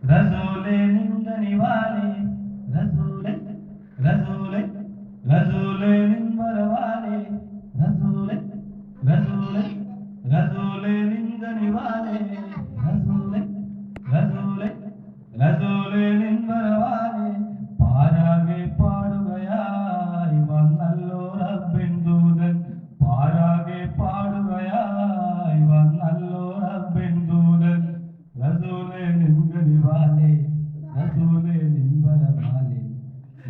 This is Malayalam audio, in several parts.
रसूले निंगनी वाले रसूले रसूले रसूले निंबर वाले रसूले रसूले रसूले निंगनी वाले रसूले रसूले रसूले निंबर वाले पारागे पाടുകയായി വന്നല്ലോ റബ്ബിൻ ദൂതൻ പാരാगे പാടുകയായി വന്നല്ലോ റബ്ബിൻ ദൂതൻ रसूले निंगनी वाले रसूले निंबर वाले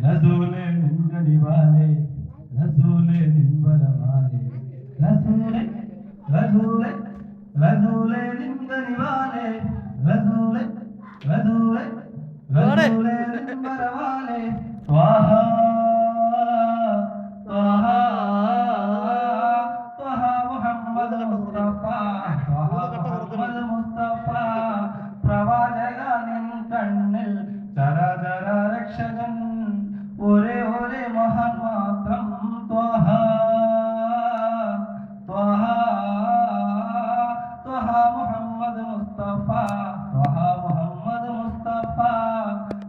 रसूले निंगनी वाले रसूले निंबर वाले रसूले रसूले रसूले निंगनी वाले रसूले रसूले रसूले निंबर वाले त्वाहा त्वाहा त्वाहा मुहम्मद मुस्तफा त्वाहा मुहम्मद मुस्तफा പ്രവാചക നിൻ കണ്ണിൽ ചരാചര രക്ഷകൻ ഒരേ ഒരേ മഹാൻ മാത്രം ത്വഹ ത്വഹ ത്വഹ മുഹമ്മദ് മുസ്തഫ ത്വഹ മുഹമ്മദ് മുസ്തഫ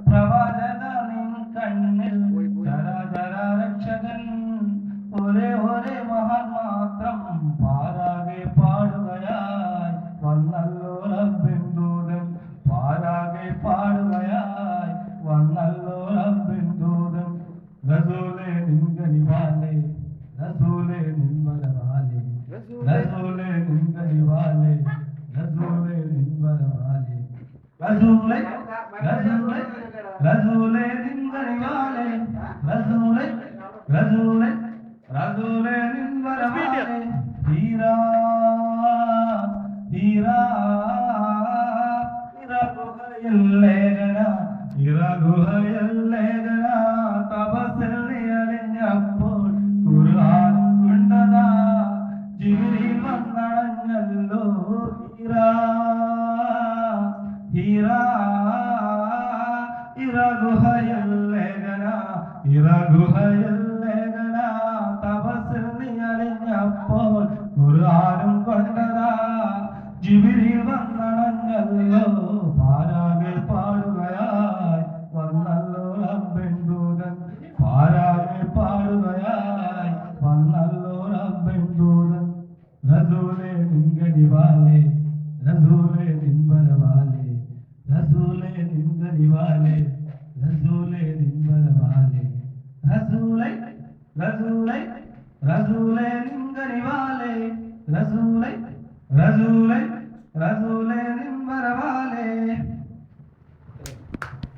പ്രവാചക നിൻ കണ്ണിൽ ചരാചര രക്ഷകൻ ഒരേ ഒരേ മഹാൻ മാത്രം പാരാകെ പാടുകയായി വന്നല്ലോ റബ്ബിൻ ദൂതൻ പാരാകെ പാടുകയായി വന്നല്ലോ റബ്ബിൻ ദൂതൻ റസൂലേ നിൻഗനി വാലേ റസൂലേ നിൻവര വാലേ റസൂലേ നിൻഗനി വാലേ റസൂലേ നിൻവര വാലേ റസൂലേ റസൂലേ റസൂലേ നിൻഗനി വാലേ റസൂലേ റസൂലേ റസൂലേ നിൻവര വാലേ ഹീരാ ഹീരാ ഇറഗുഹയല്ലേഖന തപസ്സിൽ അലിഞ്ഞപ്പോൾ ഖുർആനും കൊണ്ടതാ ജിബ്രീൽ വന്നണഞ്ഞല്ലോ ഹീറാ ഹീറാ ഇറഗുഹയല്ലേഖന ഇറഗുഹയല്ലേഖന തപസ്സിൽ അലിഞ്ഞപ്പോൾ ഖുർആനും കൊണ്ടതാ ജിബ്രീൽ വന്നണഞ്ഞല്ലോ പാരാകെ പാടുകയായി വന്നല്ലോ റബ്ബിൻ ദൂതൻ പാരാകെ പാടുകയായി വന്നല്ലോ റബ്ബിൻ ദൂതൻ റസൂലേ നിൻഗനി വാലേ റസൂലേ നിൻവര വാലേ റസൂലേ നിൻഗനി വാലേ റസൂലേ നിൻവര വാലേ റസൂലേ റസൂലേ റസൂലേ നിൻഗനി വാലേ റസൂലേ रसूले रसूले निंबर वाले